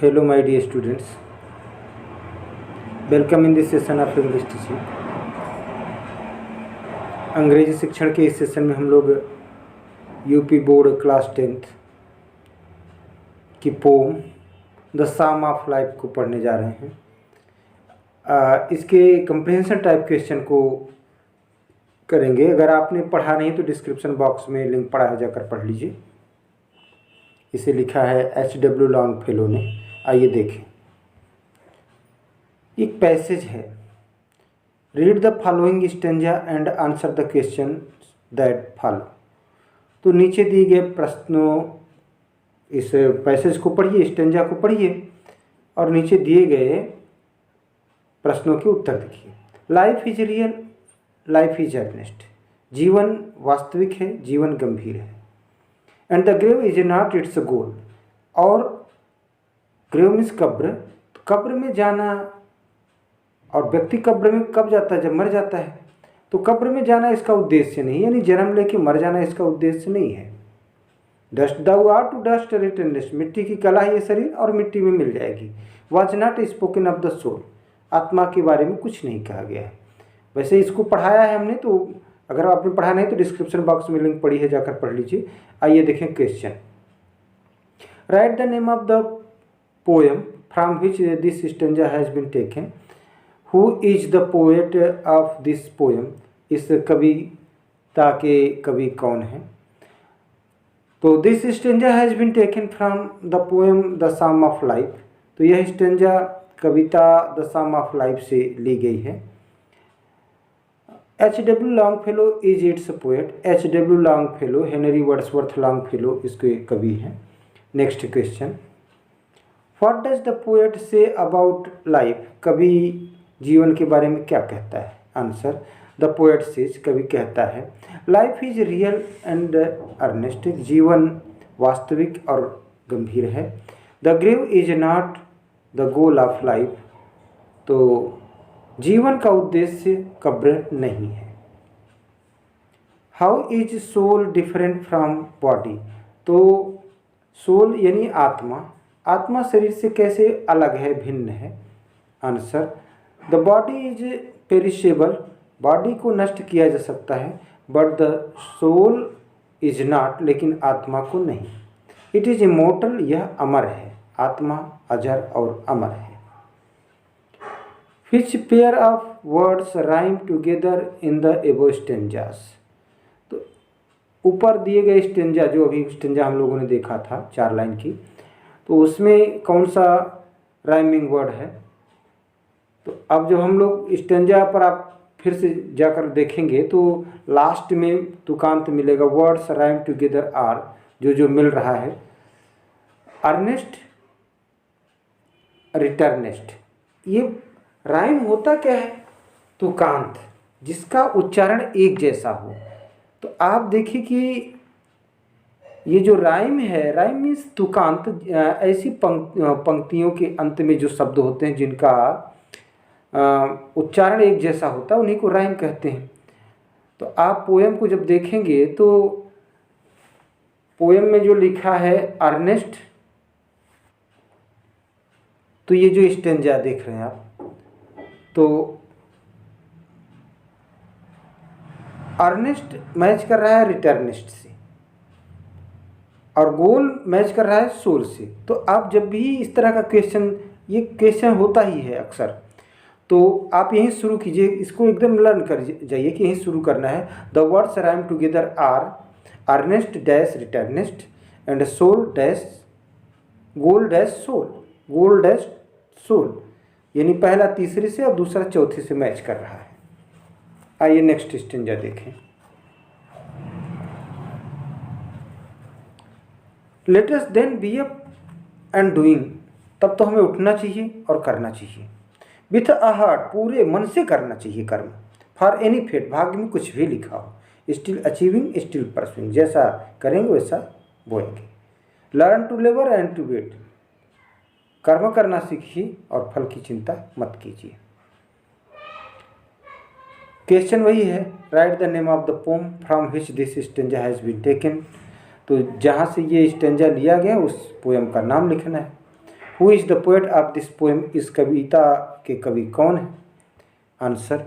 Hello my dear students, welcome in this session of English teaching। अंग्रेजी शिक्षण के इस सेशन में हम लोग यूपी बोर्ड क्लास 10th की pome the psalm of life को पढ़ने जा रहे हैं। इसके कंप्रिहेंशन टाइप क्वेश्चन को करेंगे। अगर आपने पढ़ा नहीं तो डिस्क्रिप्शन बॉक्स में लिंक पड़ा है, जाकर पढ़ लीजिए। इसे लिखा है H.W. लॉन्गफेलो ने। आइए देखें, एक पैसेज है। Read the following stanza and answer the question that follow. तो नीचे दिए गए प्रश्नों, इस पैसेज को पढ़िए, स्टेंजा को पढ़िए और नीचे दिए गए प्रश्नों के उत्तर देखिए। Life is real, life is earnest. जीवन वास्तविक है, जीवन गंभीर है। And the grave is not its goal. और ग्रेव मीन्स कब्र, कब्र में जाना, और व्यक्ति कब्र में कब जाता है? जब मर जाता है। तो कब्र में जाना इसका उद्देश्य नहीं, यानी जन्म लेके मर जाना इसका उद्देश्य नहीं है। Dust thou are to dust return, मिट्टी की कला है ये शरीर और मिट्टी में मिल जाएगी। Was not spoken of the soul, आत्मा के बारे में कुछ नहीं कहा गया है। वैसे इसको पढ़ाया है हमने, तो अगर आपने पढ़ा नहीं तो डिस्क्रिप्शन बॉक्स में लिंक पड़ी है, जाकर पढ़ लीजिए। आइए देखें question. Write the name of the poem from which this stanza has been taken. Who is the poet of this poem, इस कविता के कवि कौन है? तो this stanza has been taken from the poem the psalm of life. तो यह stanza कविता द साम ऑफ लाइफ से ली गई है। H.W. Longfellow is its poet. H.W. Longfellow, Henry Wordsworth Longfellow इसके कवि हैं। Next question. What does the poet say about life, कवि जीवन के बारे में क्या कहता है? आंसर, द पोएट सेज, कवि कहता है, life is real and earnest, जीवन वास्तविक और गंभीर है। The grave is not the goal of life, तो जीवन का उद्देश्य कब्र नहीं है। How is soul different from body, तो सोल यानी आत्मा, आत्मा शरीर से कैसे अलग है, भिन्न है? Answer, the body is perishable, body को नष्ट किया जा सकता है, but the soul is not, लेकिन आत्मा को नहीं। इट इज इमोर्टल, यह अमर है, आत्मा अजर और अमर है। Which pair of words rhyme together in the above stanzas? तो ऊपर दिए गए स्टेंजा, जो अभी स्टेंजा हम लोगों ने देखा था 4 लाइन की, तो उसमें कौन सा राइमिंग वर्ड है? तो अब जब हम लोग स्टेंजा पर आप फिर से जाकर देखेंगे तो लास्ट में तुकांत मिलेगा। वर्ड्स राइम टुगेदर आर, जो मिल रहा है, अर्नेस्ट, रिटर्नेस्ट। ये राइम होता क्या है? तुकांत, जिसका उच्चारण एक जैसा हो। तो आप देखिए कि ये जो राइम है, राइम मीन्स तुकांत, ऐसी पंक्तियों के अंत में जो शब्द होते हैं जिनका उच्चारण एक जैसा होता है, उन्हीं को राइम कहते हैं। तो आप पोएम को जब देखेंगे तो पोएम में जो लिखा है अर्नेस्ट, तो ये जो स्टेंजा देख रहे हैं आप, तो अर्नेस्ट मैच कर रहा है रिटर्निस्ट से और गोल मैच कर रहा है सोल से। तो आप जब भी इस तरह का क्वेश्चन, ये क्वेश्चन होता ही है अक्सर, तो आप यहीं शुरू कीजिए, इसको एकदम लर्न कर जाइए कि यहीं शुरू करना है। The words rhyme together are earnest dash returnest and soul dash goal dash soul, goal dash soul, यानी पहला तीसरे से और दूसरा चौथे से मैच कर रहा है। आइए नेक्स्ट स्टेंजा देखें। Let us then be up and doing, तब तो हमें उठना चाहिए और करना चाहिए। विथ अ हार्ट, पूरे मन से करना चाहिए कर्म। फॉर एनी फेट, भाग्य में कुछ भी लिखा हो। स्टिल अचीविंग, स्टिल परसुइंग, जैसा करेंगे वैसा बोएंगे। Learn to labour and to wait, कर्म करना सीखिए और फल की चिंता मत कीजिए। क्वेश्चन वही है, write the name of the poem from which this stanza has been taken. तो जहाँ से ये स्टेंजा लिया गया उस पोएम का नाम लिखना है। Who is the poet of this poem, इस कविता के कवि कौन है? Answer,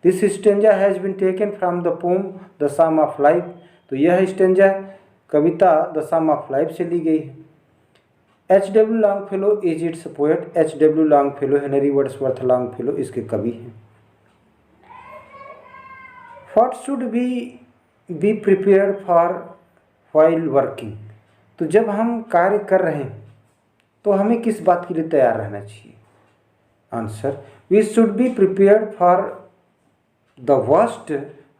this stanza has been taken from the poem the psalm of life. तो यह स्टेंजा कविता द सम ऑफ लाइफ से ली गई है। H.W. Longfellow is its poet. H.W. Longfellow Henry Wordsworth Longfellow इसके कवि हैं। What should we be prepared for while working? तो जब हम कार्य कर रहे हैं तो हमें किस बात के लिए तैयार रहना चाहिए? Answer, we should be prepared for the worst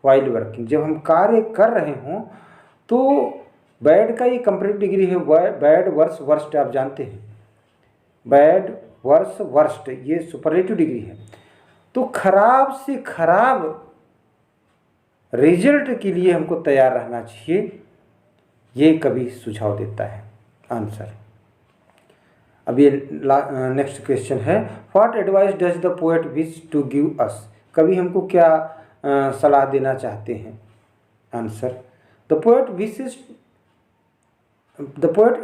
while working. जब हम कार्य कर रहे हों तो बैड का ये कंप्लीट डिग्री है, बैड वर्स वर्स्ट आप जानते हैं, बैड वर्स वर्स्ट ये सुपरलेटिव डिग्री है। तो खराब से खराब रिजल्ट के लिए हमको तैयार रहना चाहिए, ये कवि सुझाव देता है। आंसर, अब ये नेक्स्ट क्वेश्चन है, what advice does the poet wish to give us? कवि हमको क्या सलाह देना चाहते हैं? Answer, the poet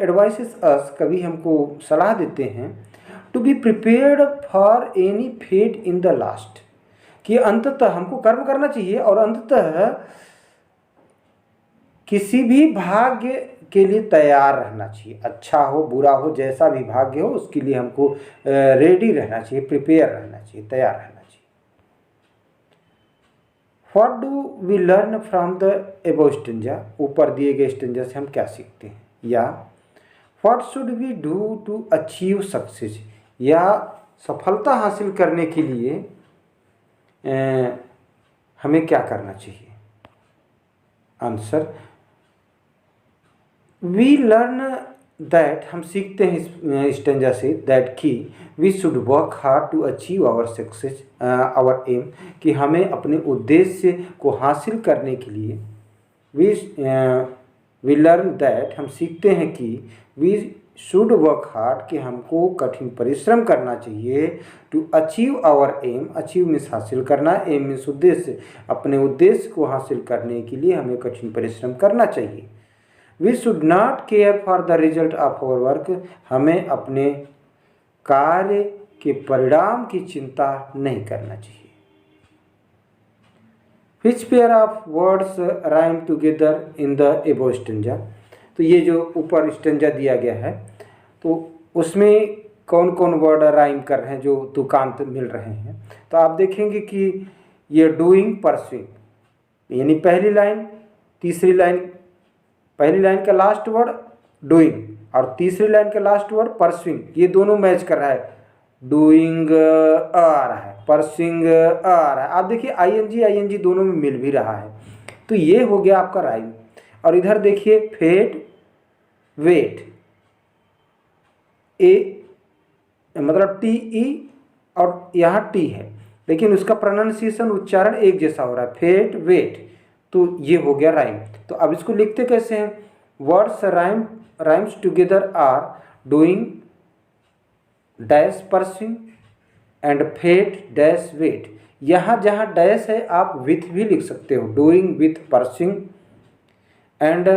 advises us, कवि हमको सलाह देते हैं to be prepared for any fate in the last, कि अंततः हमको कर्म करना चाहिए और अंततः किसी भी भाग्य के लिए तैयार रहना चाहिए। अच्छा हो बुरा हो जैसा भी भाग्य हो उसके लिए हमको रेडी रहना चाहिए, प्रिपेयर रहना चाहिए, तैयार रहना चाहिए। What do we learn from the above stanza? ऊपर दिए गए स्टेंजा से हम क्या सीखते हैं? या what should we do to achieve success? या सफलता हासिल करने के लिए हमें क्या करना चाहिए? आंसर, वी लर्न दैट, हम सीखते हैं इस स्टेंजा से दैट कि we should work hard to achieve our success our aim, कि हमें अपने उद्देश्य को हासिल करने के लिए वी लर्न दैट, हम सीखते हैं कि वी शुड वर्क हार्ड, कि हमको कठिन परिश्रम करना चाहिए to achieve our aim, achieve means हासिल करना, एम मीन्स उद्देश्य, अपने उद्देश्य को हासिल करने के लिए हमें कठिन परिश्रम करना चाहिए। We should not care for the result of our work, हमें अपने कार्य के परिणाम की चिंता नहीं करना चाहिए। Which pair of words rhyme together in the above stanza? तो ये जो ऊपर स्टेंजा दिया गया है तो उसमें कौन कौन वर्ड राइम कर रहे हैं जो तुकांत मिल रहे हैं? तो आप देखेंगे कि ये डूइंग परस्यूइंग, यानी पहली लाइन तीसरी लाइन, पहली लाइन का लास्ट वर्ड डूइंग और तीसरी लाइन का लास्ट वर्ड परस्यूइंग, ये दोनों मैच कर रहा है। डूइंग आ रहा है, परस्यूइंग आ रहा है, आप देखिए आईएनजी दोनों में मिल भी रहा है। तो ये हो गया आपका राइम। और इधर देखिए फेट वेट, ए मतलब टी ई और यहाँ टी है लेकिन उसका प्रोनाउंसिएशन उच्चारण एक जैसा हो रहा है, फेट वेट। तो ये हो गया राइम। तो अब इसको लिखते कैसे हैं? Words rhymes together are doing dash pursuing and fate dash wait. यहाँ जहाँ डैश है आप विथ भी लिख सकते हो, doing with pursuing and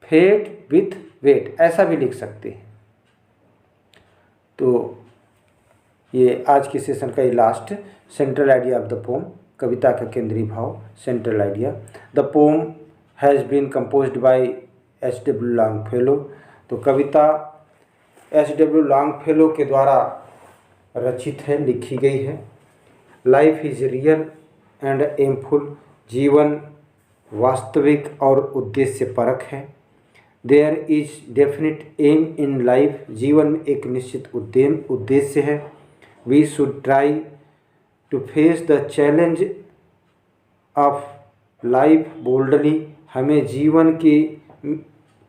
fate with wait, ऐसा भी लिख सकते हैं। तो ये आज के सेशन का ये last central idea of the poem, कविता का केंद्रीय भाव, central idea. The poem has been composed by H.W. Longfellow. तो कविता H.W. लॉन्गफेलो के द्वारा रचित है, लिखी गई है। Life is real and aimful, जीवन वास्तविक और उद्देश्य परक है। There is definite aim in life, जीवन में एक निश्चित उद्देश्य है। We should try to face the challenge of life boldly, हमें जीवन की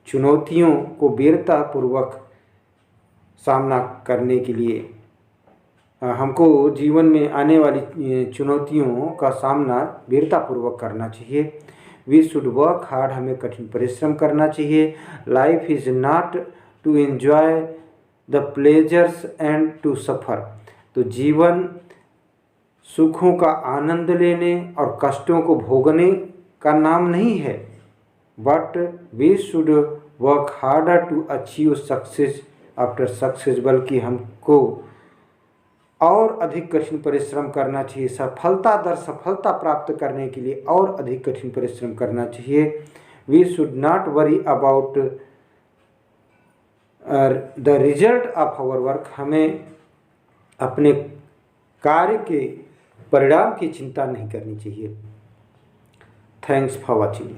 चुनौतियों को वीरतापूर्वक सामना करने के लिए, हमको जीवन में आने वाली चुनौतियों का सामना वीरतापूर्वक करना चाहिए। वी शुड वर्क हार्ड, हमें कठिन परिश्रम करना चाहिए। Life is not to enjoy the pleasures and to suffer, तो जीवन सुखों का आनंद लेने और कष्टों को भोगने का नाम नहीं है। But we should work harder to achieve success after success, बल्कि हमको और अधिक कठिन परिश्रम करना चाहिए। सफलता दर सफलता प्राप्त करने के लिए और अधिक कठिन परिश्रम करना चाहिए। We should not worry about the result of our work, हमें अपने कार्य के परिणाम की चिंता नहीं करनी चाहिए। Thanks for watching.